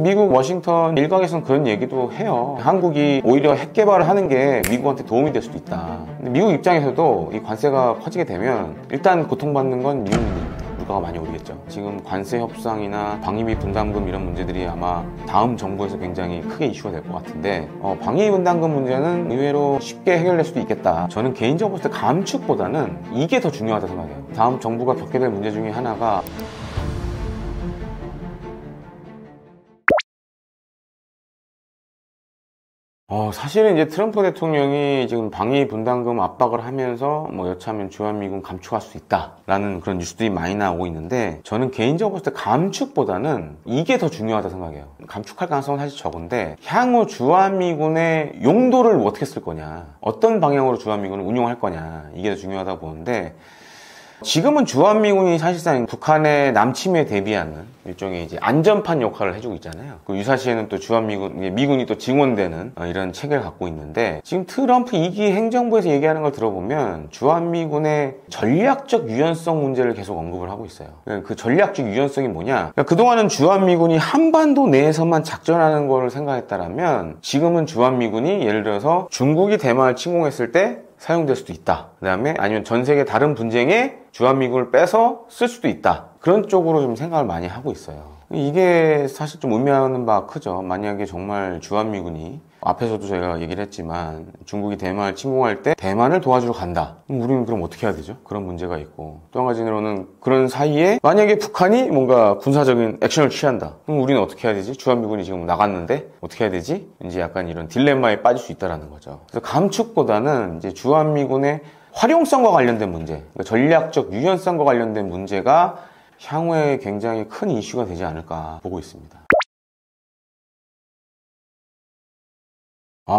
미국 워싱턴 일각에서는 그런 얘기도 해요. 한국이 오히려 핵 개발을 하는 게 미국한테 도움이 될 수도 있다. 근데 미국 입장에서도 이 관세가 커지게 되면 일단 고통받는 건 미국입니다. 물가가 많이 오르겠죠. 지금 관세 협상이나 방위비 분담금 이런 문제들이 아마 다음 정부에서 굉장히 크게 이슈가 될 것 같은데 방위비 분담금 문제는 의외로 쉽게 해결될 수도 있겠다. 저는 개인적으로 볼 때 감축보다는 이게 더 중요하다고 생각해요. 다음 정부가 겪게 될 문제 중에 하나가 사실은 이제 트럼프 대통령이 지금 방위 분담금 압박을 하면서 여차하면 주한미군 감축할 수 있다라는 그런 뉴스들이 많이 나오고 있는데, 저는 개인적으로 볼 때 감축보다는 이게 더 중요하다고 생각해요. 감축할 가능성은 사실 적은데 향후 주한미군의 용도를 어떻게 쓸 거냐, 어떤 방향으로 주한미군을 운용할 거냐, 이게 더 중요하다고 보는데, 지금은 주한미군이 사실상 북한의 남침에 대비하는 일종의 이제 안전판 역할을 해주고 있잖아요. 그 유사시에는 또 미군이 또 증원되는 이런 체계를 갖고 있는데, 지금 트럼프 2기 행정부에서 얘기하는 걸 들어보면 주한미군의 전략적 유연성 문제를 계속 언급을 하고 있어요. 그 전략적 유연성이 뭐냐? 그러니까 그동안은 주한미군이 한반도 내에서만 작전하는 거를 생각했다라면, 지금은 주한미군이 예를 들어서 중국이 대만을 침공했을 때 사용될 수도 있다. 그 다음에 아니면 전 세계 다른 분쟁에 주한미군을 빼서 쓸 수도 있다. 그런 쪽으로 좀 생각을 많이 하고 있어요. 이게 사실 좀 의미하는 바가 크죠. 만약에 정말 주한미군이, 앞에서도 저희가 얘기를 했지만 중국이 대만을 침공할 때 대만을 도와주러 간다. 우리는 그럼 어떻게 해야 되죠? 그런 문제가 있고, 또 한 가지로는 그런 사이에 만약에 북한이 뭔가 군사적인 액션을 취한다. 그럼 우리는 어떻게 해야 되지? 주한미군이 지금 나갔는데 어떻게 해야 되지? 이제 약간 이런 딜레마에 빠질 수 있다는 거죠. 그래서 감축보다는 이제 주한미군의 활용성과 관련된 문제, 그러니까 전략적 유연성과 관련된 문제가 향후에 굉장히 큰 이슈가 되지 않을까 보고 있습니다.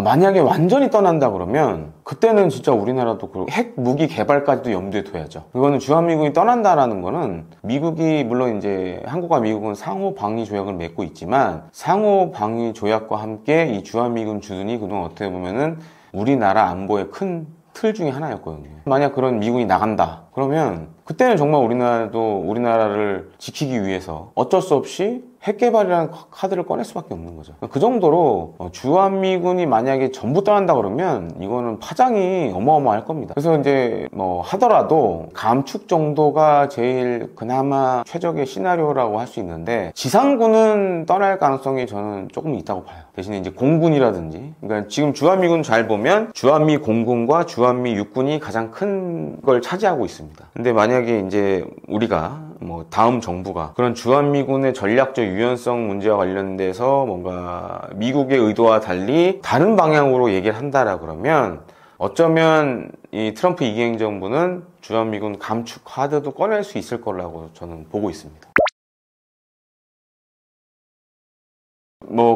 만약에 완전히 떠난다 그러면 그때는 진짜 우리나라도 핵 무기 개발까지도 염두에 둬야죠. 이거는 주한미군이 떠난다라는 거는, 미국이 물론 이제 한국과 미국은 상호 방위 조약을 맺고 있지만, 상호 방위 조약과 함께 이 주한미군 주둔이 그동안 어떻게 보면은 우리나라 안보의 큰 틀 중에 하나였거든요. 만약 그런 미군이 나간다 그러면 그때는 정말 우리나라를 지키기 위해서 어쩔 수 없이 핵 개발이라는 카드를 꺼낼 수밖에 없는 거죠. 그 정도로 주한미군이 만약에 전부 떠난다 그러면 이거는 파장이 어마어마할 겁니다. 그래서 이제 하더라도 감축 정도가 제일 그나마 최적의 시나리오라고 할 수 있는데, 지상군은 떠날 가능성이 저는 조금 있다고 봐요. 대신에 이제 공군이라든지, 그러니까 지금 주한미군 잘 보면 주한미 공군과 주한미 육군이 가장 큰 걸 차지하고 있습니다. 근데 만약에 이제 우리가 다음 정부가 그런 주한미군의 전략적 유연성 문제와 관련돼서 뭔가 미국의 의도와 달리 다른 방향으로 얘기를 한다라 그러면, 어쩌면 이 트럼프 2기 행정부는 주한미군 감축 카드도 꺼낼 수 있을 거라고 저는 보고 있습니다.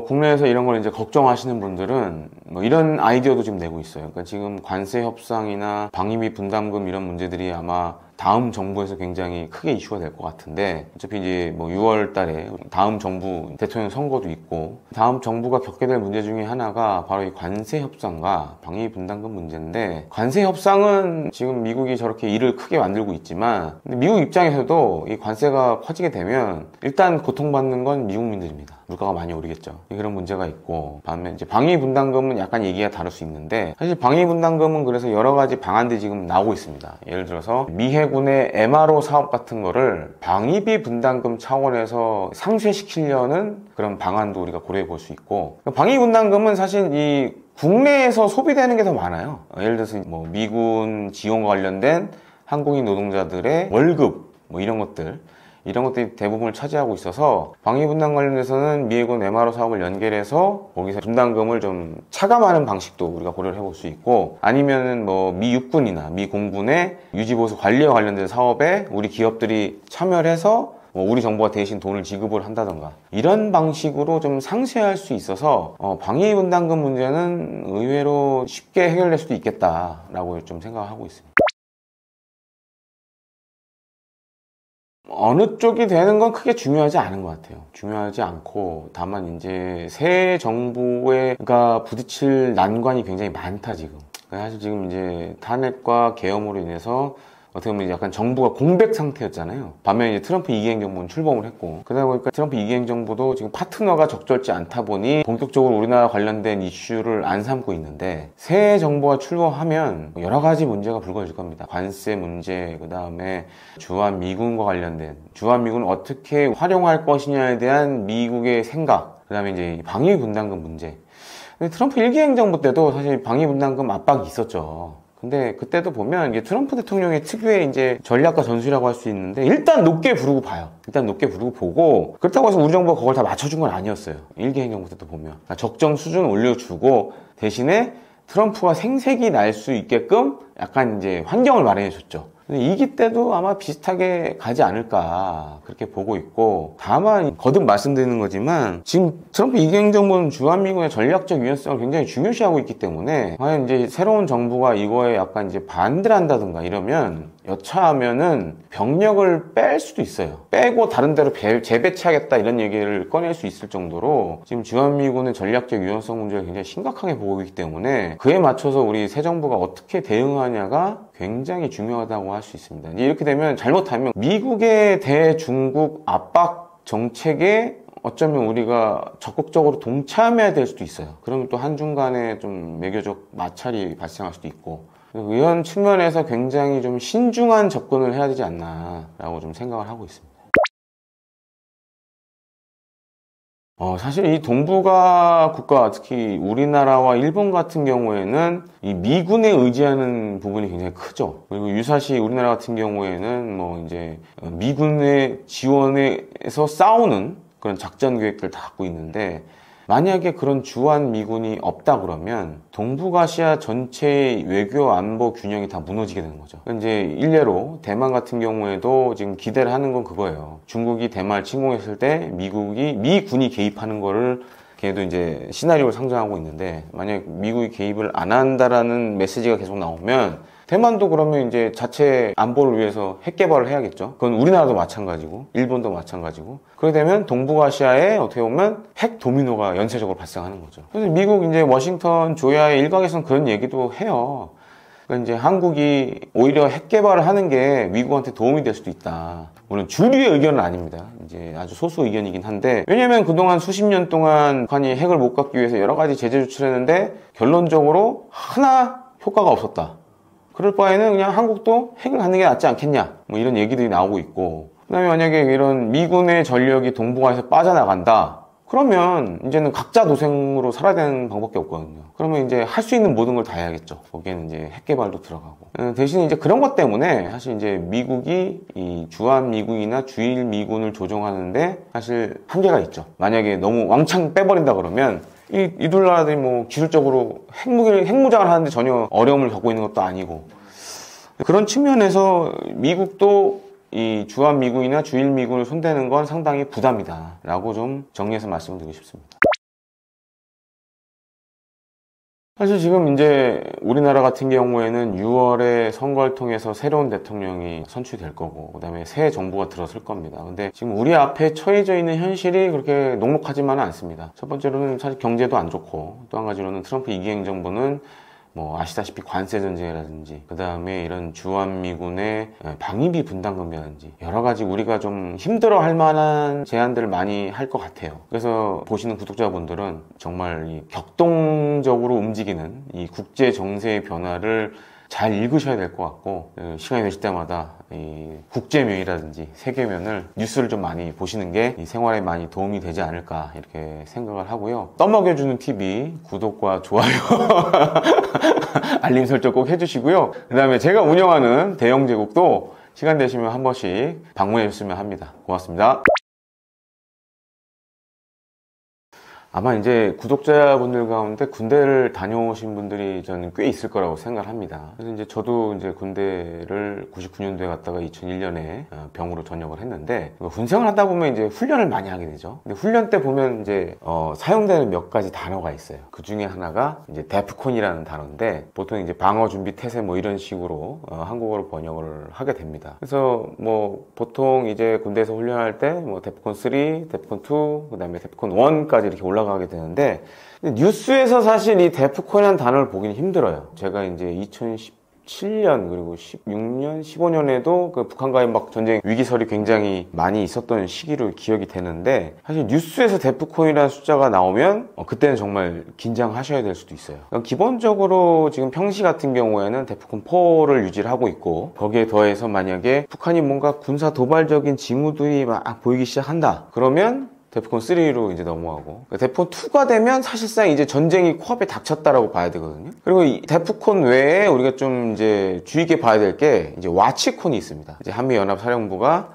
국내에서 이런 걸 이제 걱정하시는 분들은 이런 아이디어도 지금 내고 있어요. 그러니까 지금 관세 협상이나 방위비 분담금 이런 문제들이 아마 다음 정부에서 굉장히 크게 이슈가 될 것 같은데, 어차피 이제 6월 달에 다음 정부 대통령 선거도 있고, 다음 정부가 겪게 될 문제 중에 하나가 바로 이 관세 협상과 방위비 분담금 문제인데, 관세 협상은 지금 미국이 저렇게 일을 크게 만들고 있지만, 근데 미국 입장에서도 이 관세가 커지게 되면 일단 고통받는 건 미국민들입니다. 물가가 많이 오르겠죠. 그런 문제가 있고, 반면 이제 방위비 분담금은 약간 얘기가 다를 수 있는데, 사실 방위비 분담금은 그래서 여러 가지 방안들이 지금 나오고 있습니다. 예를 들어서 미해군의 MRO 사업 같은 거를 방위비 분담금 차원에서 상쇄시키려는 그런 방안도 우리가 고려해 볼 수 있고, 방위비 분담금은 사실 이 국내에서 소비되는 게 더 많아요. 예를 들어서 미군 지원과 관련된 항공인 노동자들의 월급 이런 것들이 대부분을 차지하고 있어서, 방위 분담 관련해서는 미해군 MRO 사업을 연결해서 거기서 분담금을 좀 차감하는 방식도 우리가 고려를 해볼 수 있고, 아니면은 미 육군이나 미 공군의 유지보수 관리와 관련된 사업에 우리 기업들이 참여를 해서 우리 정부가 대신 돈을 지급을 한다던가, 이런 방식으로 좀 상쇄할 수 있어서 방위 분담금 문제는 의외로 쉽게 해결될 수도 있겠다라고 좀 생각하고 있습니다. 어느 쪽이 되는 건 크게 중요하지 않은 것 같아요. 중요하지 않고, 다만 이제 새 정부가 부딪힐 난관이 굉장히 많다 지금. 사실 지금 이제 탄핵과 계엄으로 인해서 어떻게 보면 약간 정부가 공백 상태였잖아요. 반면에 이제 트럼프 2기 행정부는 출범을 했고, 그러다 보니까 트럼프 2기 행정부도 지금 파트너가 적절치 않다 보니 본격적으로 우리나라 관련된 이슈를 안 삼고 있는데, 새 정부가 출범하면 여러 가지 문제가 불거질 겁니다. 관세 문제, 그 다음에 주한미군과 관련된, 주한미군을 어떻게 활용할 것이냐에 대한 미국의 생각, 그 다음에 이제 방위분담금 문제. 근데 트럼프 1기 행정부 때도 사실 방위분담금 압박이 있었죠. 근데 그때도 보면 이게 트럼프 대통령의 특유의 이제 전략과 전술이라고 할 수 있는데, 일단 높게 부르고 봐요. 일단 높게 부르고 보고, 그렇다고 해서 우리 정부가 그걸 다 맞춰준 건 아니었어요. 1기 행정부 때도 보면. 그러니까 적정 수준 올려주고, 대신에 트럼프가 생색이 날 수 있게끔 약간 이제 환경을 마련해 줬죠. 근데 2기 때도 아마 비슷하게 가지 않을까 그렇게 보고 있고, 다만 거듭 말씀드리는 거지만 지금 트럼프 2기 행정부는 주한미군의 전략적 유연성을 굉장히 중요시하고 있기 때문에, 과연 이제 새로운 정부가 이거에 약간 이제 반대를 한다든가 이러면 여차하면은 병력을 뺄 수도 있어요. 빼고 다른 데로 재배치하겠다 이런 얘기를 꺼낼 수 있을 정도로 지금 주한미군의 전략적 유연성 문제를 굉장히 심각하게 보고 있기 때문에, 그에 맞춰서 우리 새 정부가 어떻게 대응하냐가 굉장히 중요하다고 할 수 있습니다. 이렇게 되면 잘못하면 미국의 대중국 압박 정책에 어쩌면 우리가 적극적으로 동참해야 될 수도 있어요. 그러면 또 한중간에 좀 외교적 마찰이 발생할 수도 있고, 이런 측면에서 굉장히 좀 신중한 접근을 해야 되지 않나라고 좀 생각을 하고 있습니다. 사실 이 동북아 국가, 특히 우리나라와 일본 같은 경우에는 이 미군에 의지하는 부분이 굉장히 크죠. 그리고 유사시 우리나라 같은 경우에는 뭐 이제 미군의 지원에서 싸우는 그런 작전 계획들을 다 갖고 있는데, 만약에 그런 주한 미군이 없다 그러면 동북아시아 전체의 외교 안보 균형이 다 무너지게 되는 거죠. 이제 일례로 대만 같은 경우에도 지금 기대를 하는 건 그거예요. 중국이 대만을 침공했을 때 미군이 개입하는 거를 걔도 이제 시나리오를 상정하고 있는데, 만약 미국이 개입을 안 한다라는 메시지가 계속 나오면 대만도 그러면 이제 자체 안보를 위해서 핵 개발을 해야겠죠. 그건 우리나라도 마찬가지고 일본도 마찬가지고. 그렇게 되면 동북아시아에 어떻게 보면 핵 도미노가 연쇄적으로 발생하는 거죠. 그래서 미국 이제 워싱턴 조야의 일각에서는 그런 얘기도 해요. 그러니까 이제 한국이 오히려 핵 개발을 하는 게 미국한테 도움이 될 수도 있다. 물론 주류의 의견은 아닙니다. 이제 아주 소수 의견이긴 한데, 왜냐면 그동안 수십 년 동안 북한이 핵을 못 갖기 위해서 여러 가지 제재 조치를 했는데 결론적으로 하나 효과가 없었다. 그럴 바에는 그냥 한국도 핵을 갖는 게 낫지 않겠냐, 뭐 이런 얘기들이 나오고 있고, 그 다음에 만약에 이런 미군의 전력이 동북아에서 빠져나간다, 그러면 이제는 각자 도생으로 살아야 되는 방법밖에 없거든요. 그러면 이제 할 수 있는 모든 걸 다 해야겠죠. 거기에는 이제 핵 개발도 들어가고. 대신 이제 그런 것 때문에 사실 이제 미국이 이 주한 미군이나 주일 미군을 조정하는데 사실 한계가 있죠. 만약에 너무 왕창 빼버린다 그러면 이 둘 나라들이 뭐 기술적으로 핵무장을 하는데 전혀 어려움을 겪고 있는 것도 아니고, 그런 측면에서 미국도 이 주한미군이나 주일미군을 손대는 건 상당히 부담이다 라고 좀 정리해서 말씀드리고 싶습니다. 사실 지금 이제 우리나라 같은 경우에는 6월에 선거를 통해서 새로운 대통령이 선출될 거고, 그 다음에 새 정부가 들어설 겁니다. 근데 지금 우리 앞에 처해져 있는 현실이 그렇게 녹록하지만은 않습니다. 첫 번째로는 사실 경제도 안 좋고, 또 한 가지로는 트럼프 2기 행정부는 뭐 아시다시피 관세 전쟁이라든지, 그 다음에 이런 주한미군의 방위비 분담금이라든지 여러 가지 우리가 좀 힘들어할 만한 제안들을 많이 할 것 같아요. 그래서 보시는 구독자분들은 정말 이 격동적으로 움직이는 이 국제 정세의 변화를 잘 읽으셔야 될 것 같고, 시간이 되실 때마다 이 국제면이라든지 세계면을 뉴스를 좀 많이 보시는 게 이 생활에 많이 도움이 되지 않을까 이렇게 생각을 하고요. 떠먹여주는 TV 구독과 좋아요 알림 설정 꼭 해주시고요. 그 다음에 제가 운영하는 대영 제국도 시간 되시면 한 번씩 방문해 주시면 합니다. 고맙습니다. 아마 이제 구독자분들 가운데 군대를 다녀오신 분들이 저는 꽤 있을 거라고 생각을 합니다. 그래서 이제 저도 이제 군대를 99년도에 갔다가 2001년에 병으로 전역을 했는데, 군생활 하다 보면 이제 훈련을 많이 하게 되죠. 근데 훈련 때 보면 이제 사용되는 몇 가지 단어가 있어요. 그 중에 하나가 이제 데프콘이라는 단어인데, 보통 이제 방어 준비 태세 뭐 이런 식으로 한국어로 번역을 하게 됩니다. 그래서 뭐 보통 이제 군대에서 훈련할 때 뭐 데프콘 3, 데프콘 2, 그 다음에 데프콘 1까지 이렇게 올라가게 되는데, 뉴스에서 사실 이 데프콘이라는 단어를 보기는 힘들어요. 제가 이제 2017년 그리고 16년, 15년에도 그 북한과의 막 전쟁 위기설이 굉장히 많이 있었던 시기로 기억이 되는데, 사실 뉴스에서 데프콘이라는 숫자가 나오면 그때는 정말 긴장하셔야 될 수도 있어요. 그러니까 기본적으로 지금 평시 같은 경우에는 데프콘 4를 유지를 하고 있고, 거기에 더해서 만약에 북한이 뭔가 군사 도발적인 징후들이 막 보이기 시작한다 그러면 데프콘 3로 이제 넘어가고, 데프콘 2가 되면 사실상 이제 전쟁이 코앞에 닥쳤다라고 봐야 되거든요. 그리고 이 데프콘 외에 우리가 좀 이제 주의 깊게 봐야 될 게 이제 와치콘이 있습니다. 이제 한미연합사령부가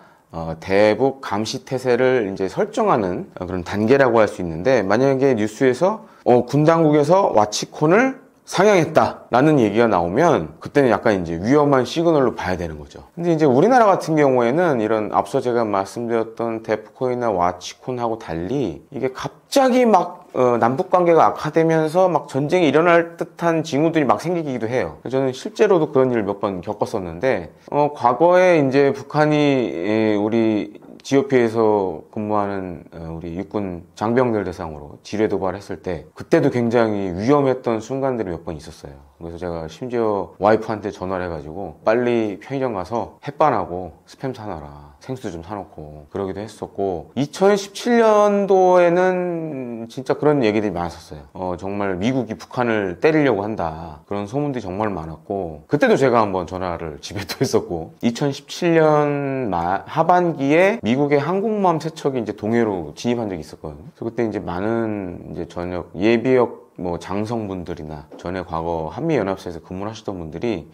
대북 감시 태세를 이제 설정하는 그런 단계라고 할 수 있는데, 만약에 뉴스에서 군 당국에서 와치콘을 상향했다라는 얘기가 나오면 그때는 약간 이제 위험한 시그널로 봐야 되는 거죠. 근데 이제 우리나라 같은 경우에는 이런 앞서 제가 말씀드렸던 데프콘이나 와치콘하고 달리 이게 갑자기 막 남북 관계가 악화되면서 막 전쟁이 일어날 듯한 징후들이 막 생기기도 해요. 저는 실제로도 그런 일을 몇 번 겪었었는데, 과거에 이제 북한이 우리 GOP에서 근무하는 우리 육군 장병들 대상으로 지뢰 도발했을 때, 그때도 굉장히 위험했던 순간들이 몇 번 있었어요. 그래서 제가 심지어 와이프한테 전화를 해가지고 빨리 편의점 가서 햇반하고 스팸 사놔라, 생수 좀 사놓고, 그러기도 했었고, 2017년도에는 진짜 그런 얘기들이 많았었어요. 정말 미국이 북한을 때리려고 한다, 그런 소문들이 정말 많았고, 그때도 제가 한번 전화를 집에 또 했었고, 2017년 하반기에 미국의 항공모함 세척이 이제 동해로 진입한 적이 있었거든요. 그래서 그때 이제 많은 이제 전역 예비역 장성분들이나 전에 과거 한미연합사에서 근무를 하시던 분들이,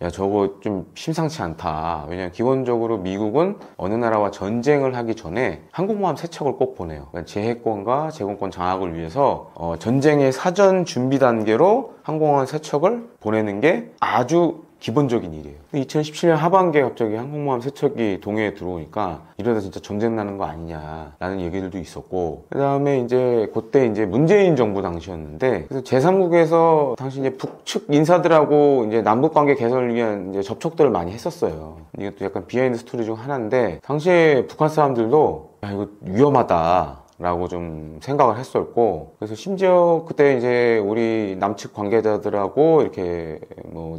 야, 저거 좀 심상치 않다. 왜냐면 기본적으로 미국은 어느 나라와 전쟁을 하기 전에 항공모함 세척을 꼭 보내요. 그러니까 제해권과 제공권 장악을 위해서 전쟁의 사전 준비 단계로 항공모함 세척을 보내는 게 아주 기본적인 일이에요. 2017년 하반기에 갑자기 항공모함 세척이 동해에 들어오니까 이러다 진짜 전쟁 나는 거 아니냐라는 얘기들도 있었고, 그 다음에 이제 그때 이제 문재인 정부 당시였는데, 그래서 제3국에서 당시 이제 북측 인사들하고 이제 남북 관계 개선을 위한 이제 접촉들을 많이 했었어요. 이것도 약간 비하인드 스토리 중 하나인데, 당시에 북한 사람들도 야, 이거 위험하다 라고 좀 생각을 했었고, 그래서 심지어 그때 이제 우리 남측 관계자들하고 이렇게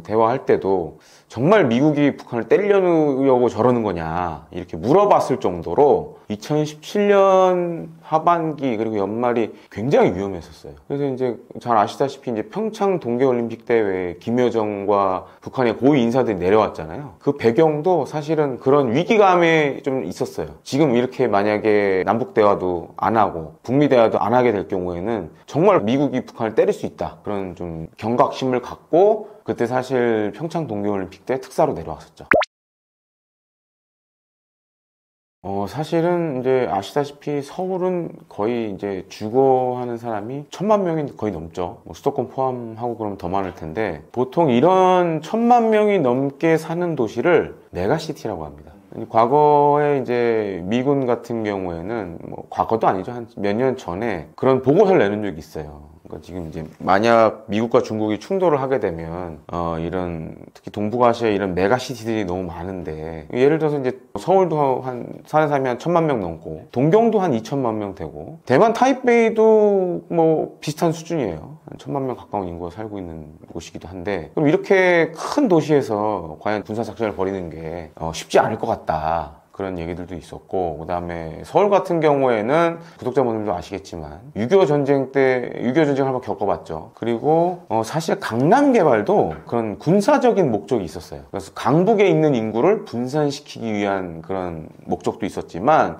대화할 때도 정말 미국이 북한을 때리려고 저러는 거냐 이렇게 물어봤을 정도로 2017년 하반기 그리고 연말이 굉장히 위험했었어요. 그래서 이제 잘 아시다시피 이제 평창 동계올림픽 대회에 김여정과 북한의 고위 인사들이 내려왔잖아요. 그 배경도 사실은 그런 위기감에 좀 있었어요. 지금 이렇게 만약에 남북 대화도 안 하고 북미 대화도 안 하게 될 경우에는 정말 미국이 북한을 때릴 수 있다, 그런 좀 경각심을 갖고 그때 사실 평창 동계올림픽 때 특사로 내려왔었죠. 사실은 이제 아시다시피 서울은 거의 이제 주거하는 사람이 1000만 명이 거의 넘죠. 수도권 포함하고 그러면 더 많을 텐데, 보통 이런 1000만 명이 넘게 사는 도시를 메가시티라고 합니다. 과거에 이제 미군 같은 경우에는 과거도 아니죠. 한 몇 년 전에 그런 보고서를 내는 적이 있어요. 그러니까 지금 이제 만약 미국과 중국이 충돌을 하게 되면 이런 특히 동북아시아 이런 메가시티들이 너무 많은데, 예를 들어서 이제 서울도 사는 사람이 한 1000만 명 넘고, 동경도 한 2000만 명 되고, 대만 타이베이도 비슷한 수준이에요. 한 1000만 명 가까운 인구가 살고 있는 곳이기도 한데, 그럼 이렇게 큰 도시에서 과연 군사작전을 벌이는 게 쉽지 않을 것 같다, 그런 얘기들도 있었고, 그 다음에 서울 같은 경우에는 구독자분들도 아시겠지만 6.25 전쟁 때 6.25 전쟁을 한번 겪어봤죠. 그리고 사실 강남 개발도 그런 군사적인 목적이 있었어요. 그래서 강북에 있는 인구를 분산시키기 위한 그런 목적도 있었지만,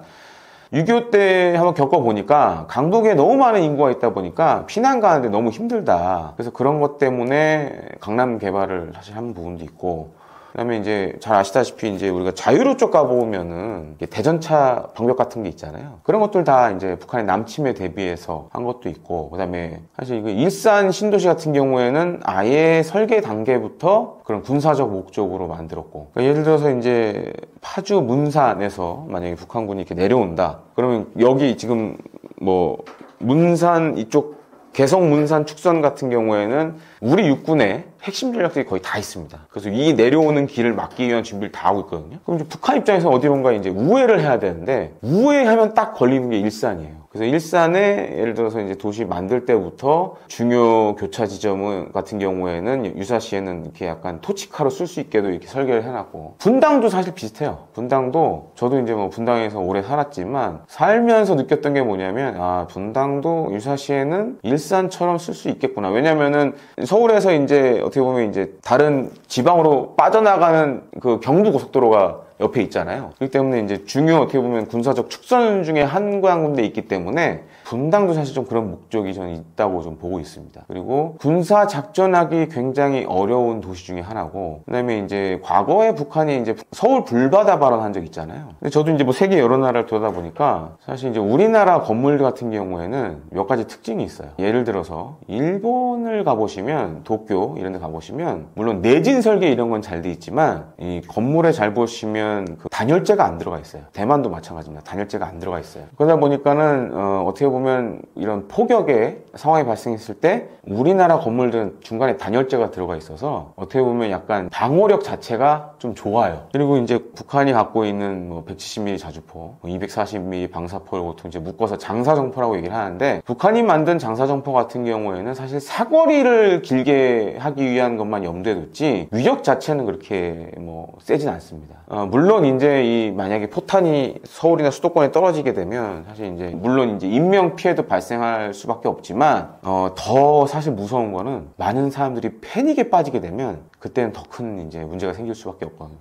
6.25 때 한번 겪어보니까 강북에 너무 많은 인구가 있다 보니까 피난 가는데 너무 힘들다. 그래서 그런 것 때문에 강남 개발을 사실 한 부분도 있고, 그다음에 이제 잘 아시다시피 이제 우리가 자유로 쪽 가보면은 대전차 방벽 같은 게 있잖아요. 그런 것들 다 이제 북한의 남침에 대비해서 한 것도 있고, 그다음에 사실 이거 일산 신도시 같은 경우에는 아예 설계 단계부터 그런 군사적 목적으로 만들었고, 그러니까 예를 들어서 이제 파주 문산에서 만약에 북한군이 이렇게 내려온다, 그러면 여기 지금 문산 이쪽 개성 문산 축선 같은 경우에는 우리 육군의 핵심 전략들이 거의 다 있습니다. 그래서 이 내려오는 길을 막기 위한 준비를 다 하고 있거든요. 그럼 이제 북한 입장에서 어디론가 이제 우회를 해야 되는데, 우회하면 딱 걸리는 게 일산이에요. 그래서 일산에 예를 들어서 이제 도시 만들 때부터 중요 교차 지점 같은 경우에는 유사시에는 이렇게 약간 토치카로 쓸 수 있게도 이렇게 설계를 해놨고, 분당도 사실 비슷해요. 분당도 저도 이제 뭐 분당에서 오래 살았지만 살면서 느꼈던 게 뭐냐면, 아, 분당도 유사시에는 일산처럼 쓸 수 있겠구나. 왜냐면은 서울에서 이제 어떻게 보면 이제 다른 지방으로 빠져나가는 그 경부 고속도로가 옆에 있잖아요. 그렇기 때문에 이제 중요 어떻게 보면 군사적 축선 중에 한 군데 있기 때문에 분당도 사실 좀 그런 목적이 저는 있다고 좀 보고 있습니다. 그리고 군사 작전하기 굉장히 어려운 도시 중에 하나고, 그다음에 이제 과거에 북한이 이제 서울 불바다 발언한 적 있잖아요. 근데 저도 이제 뭐 세계 여러 나라를 돌아다보니까 사실 이제 우리나라 건물 같은 경우에는 몇 가지 특징이 있어요. 예를 들어서 일본을 가보시면, 도쿄 이런 데 가보시면 물론 내진 설계 이런 건 잘 돼 있지만 이 건물에 잘 보시면 그 단열재가 안 들어가 있어요. 대만도 마찬가지입니다. 단열재가 안 들어가 있어요. 그러다 보니까는 어떻게 보면 이런 폭격의 상황이 발생했을 때 우리나라 건물들은 중간에 단열재가 들어가 있어서 어떻게 보면 약간 방호력 자체가 좀 좋아요. 그리고 이제 북한이 갖고 있는 뭐 170mm 자주포, 240mm 방사포를 보통 이제 묶어서 장사정포라고 얘기를 하는데, 북한이 만든 장사정포 같은 경우에는 사실 사거리를 길게 하기 위한 것만 염두에 뒀지 위력 자체는 그렇게 뭐 세진 않습니다. 물론 이제 이 만약에 포탄이 서울이나 수도권에 떨어지게 되면 사실 이제 물론 이제 인명 피해도 발생할 수밖에 없지만 더 사실 무서운 거는 많은 사람들이 패닉에 빠지게 되면 그때는 더 큰 이제 문제가 생길 수밖에 없거든요.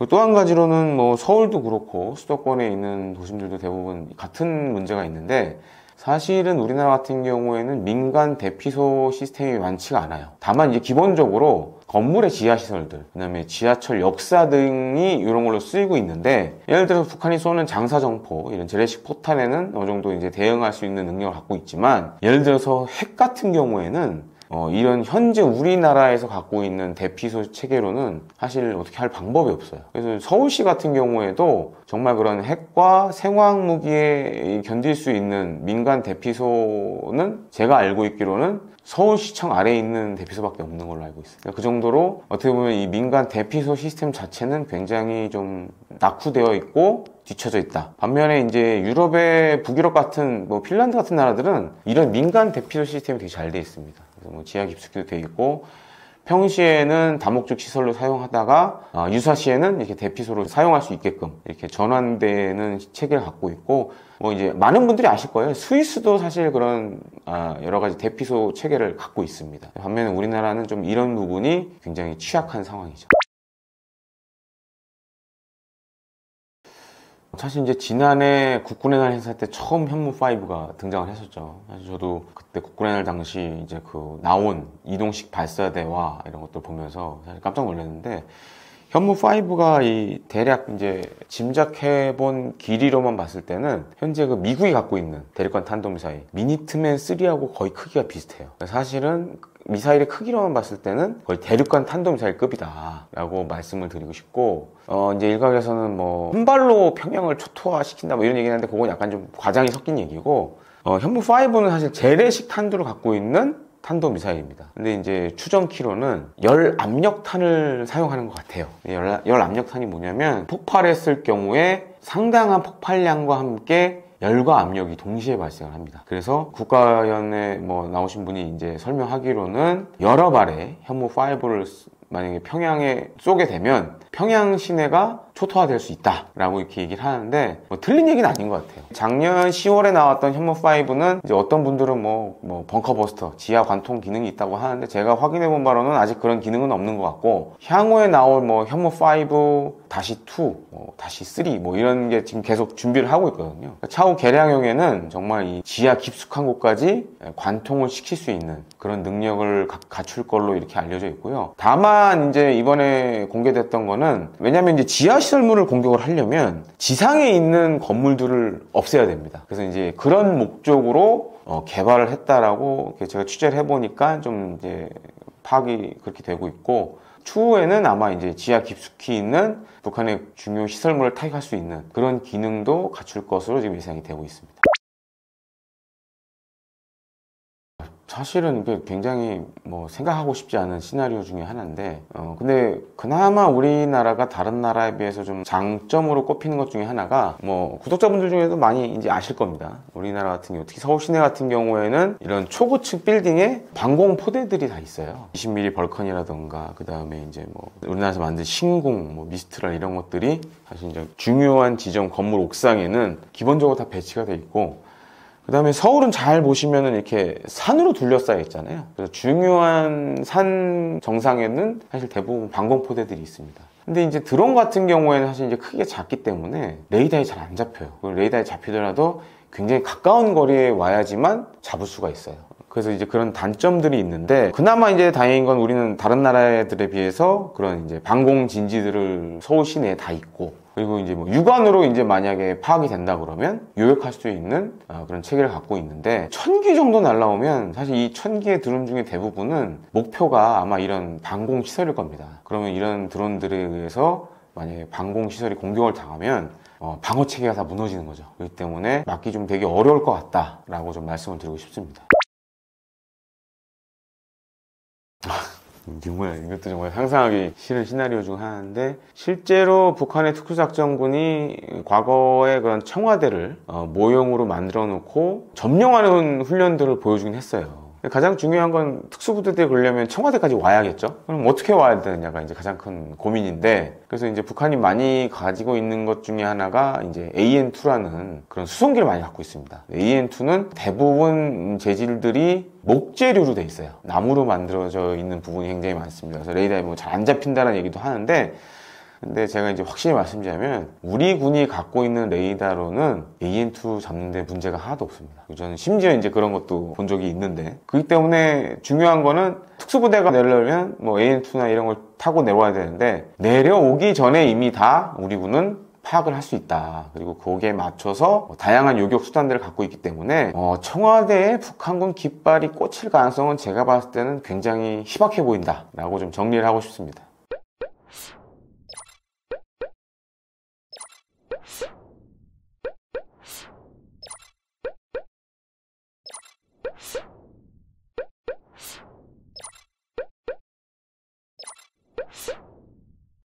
또 한 가지로는 뭐 서울도 그렇고 수도권에 있는 도심들도 대부분 같은 문제가 있는데, 사실은 우리나라 같은 경우에는 민간 대피소 시스템이 많지가 않아요. 다만 이제 기본적으로 건물의 지하시설들, 그다음에 지하철 역사 등이 이런 걸로 쓰이고 있는데, 예를 들어서 북한이 쏘는 장사정포, 이런 재래식 포탄에는 어느 정도 이제 대응할 수 있는 능력을 갖고 있지만, 예를 들어서 핵 같은 경우에는 이런 현재 우리나라에서 갖고 있는 대피소 체계로는 사실 어떻게 할 방법이 없어요. 그래서 서울시 같은 경우에도 정말 그런 핵과 생화학 무기에 견딜 수 있는 민간 대피소는 제가 알고 있기로는 서울시청 아래에 있는 대피소밖에 없는 걸로 알고 있어요. 그 정도로 어떻게 보면 이 민간 대피소 시스템 자체는 굉장히 좀 낙후되어 있고 뒤처져 있다. 반면에 이제 유럽의 북유럽 같은 뭐 핀란드 같은 나라들은 이런 민간 대피소 시스템이 되게 잘 되어 있습니다. 그래서 뭐 지하 깊숙이도 되어 있고, 평시에는 다목적 시설로 사용하다가 유사시에는 이렇게 대피소로 사용할 수 있게끔 이렇게 전환되는 체계를 갖고 있고, 뭐 이제 많은 분들이 아실 거예요. 스위스도 사실 그런 여러 가지 대피소 체계를 갖고 있습니다. 반면에 우리나라는 좀 이런 부분이 굉장히 취약한 상황이죠. 사실 이제 지난해 국군의 날 행사 때 처음 현무5가 등장을 했었죠. 사실 저도 그때 국군의 날 당시 이제 그 나온 이동식 발사대와 이런 것들 보면서 사실 깜짝 놀랐는데, 현무5가 이 대략 이제 짐작해본 길이로만 봤을 때는 현재 그 미국이 갖고 있는 대륙간 탄도미사일 미니트맨 3하고 거의 크기가 비슷해요. 사실은 미사일의 크기로만 봤을 때는 거의 대륙간 탄도미사일급이다 라고 말씀을 드리고 싶고, 이제 일각에서는 뭐 한 발로 평양을 초토화시킨다 뭐 이런 얘기를 하는데, 그건 약간 좀 과장이 섞인 얘기고, 현무5는 사실 재래식 탄두를 갖고 있는 탄도미사일입니다. 근데 이제 추정키로는 열압력탄을 사용하는 것 같아요. 열압력탄이 뭐냐면, 폭발했을 경우에 상당한 폭발량과 함께 열과 압력이 동시에 발생을 합니다. 그래서 국가연에 뭐 나오신 분이 이제 설명하기로는 여러 발의 현무5를 만약에 평양에 쏘게 되면 평양 시내가 초토화될 수 있다라고 이렇게 얘기를 하는데, 뭐 틀린 얘기는 아닌 것 같아요. 작년 10월에 나왔던 현무5는 이제 어떤 분들은 뭐 벙커버스터, 지하 관통 기능이 있다고 하는데, 제가 확인해 본 바로는 아직 그런 기능은 없는 것 같고, 향후에 나올 뭐 현무5 -2, -3 뭐 이런 게 지금 계속 준비를 하고 있거든요. 차후 개량형에는 정말 이 지하 깊숙한 곳까지 관통을 시킬 수 있는 그런 능력을 갖출 걸로 이렇게 알려져 있고요. 다만 이제 이번에 공개됐던 거는, 왜냐면 이제 지하 시설물을 공격을 하려면 지상에 있는 건물들을 없애야 됩니다. 그래서 이제 그런 목적으로 개발을 했다라고 제가 취재를 해보니까 좀 이제 파악이 그렇게 되고 있고, 추후에는 아마 이제 지하 깊숙이 있는 북한의 중요 시설물을 타격할 수 있는 그런 기능도 갖출 것으로 지금 예상이 되고 있습니다. 사실은 이게 굉장히 뭐 생각하고 싶지 않은 시나리오 중에 하나인데 근데 그나마 우리나라가 다른 나라에 비해서 좀 장점으로 꼽히는 것 중에 하나가 뭐 구독자분들 중에도 많이 이제 아실 겁니다. 우리나라 같은 경우 특히 서울 시내 같은 경우에는 이런 초고층 빌딩에 방공 포대들이 다 있어요. 20mm 벌컨이라던가 그 다음에 이제 뭐 우리나라에서 만든 신공, 뭐 미스트랄 이런 것들이 사실 이제 중요한 지점 건물 옥상에는 기본적으로 다 배치가 돼 있고, 그 다음에 서울은 잘 보시면은 이렇게 산으로 둘러싸여 있잖아요. 그래서 중요한 산 정상에는 사실 대부분 방공포대들이 있습니다. 근데 이제 드론 같은 경우에는 사실 이제 크기가 작기 때문에 레이더에 잘 안 잡혀요. 그리고 레이더에 잡히더라도 굉장히 가까운 거리에 와야지만 잡을 수가 있어요. 그래서 이제 그런 단점들이 있는데, 그나마 이제 다행인 건 우리는 다른 나라들에 비해서 그런 이제 방공 진지들을 서울 시내에 다 있고, 그리고 이제 뭐 육안으로 이제 만약에 파악이 된다 그러면 요격할 수 있는 그런 체계를 갖고 있는데, 1000기 정도 날라오면 사실 이 1000기의 드론 중에 대부분은 목표가 아마 이런 방공 시설일 겁니다. 그러면 이런 드론들에 의해서 만약에 방공 시설이 공격을 당하면 방어 체계가 다 무너지는 거죠. 그렇기 때문에 막기 좀 되게 어려울 것 같다라고 좀 말씀을 드리고 싶습니다. 이것도 정말 상상하기 싫은 시나리오 중 하나인데, 실제로 북한의 특수작전군이 과거에 그런 청와대를 모형으로 만들어 놓고 점령하는 훈련들을 보여주긴 했어요. 가장 중요한 건 특수부대들이 그러려면 청와대까지 와야겠죠? 그럼 어떻게 와야 되느냐가 이제 가장 큰 고민인데, 그래서 이제 북한이 많이 가지고 있는 것 중에 하나가 이제 AN2라는 그런 수송기를 많이 갖고 있습니다. AN2는 대부분 재질들이 목재류로 돼 있어요. 나무로 만들어져 있는 부분이 굉장히 많습니다. 그래서 레이더에 뭐 잘 안 잡힌다는 얘기도 하는데, 근데 제가 이제 확실히 말씀드리자면 우리 군이 갖고 있는 레이더로는 AN2 잡는데 문제가 하나도 없습니다. 저는 심지어 이제 그런 것도 본 적이 있는데, 그렇기 때문에 중요한 거는 특수부대가 내려면 뭐 AN2나 이런 걸 타고 내려와야 되는데, 내려오기 전에 이미 다 우리 군은 파악을 할 수 있다. 그리고 거기에 맞춰서 다양한 요격 수단들을 갖고 있기 때문에 청와대에 북한군 깃발이 꽂힐 가능성은 제가 봤을 때는 굉장히 희박해 보인다 라고 좀 정리를 하고 싶습니다.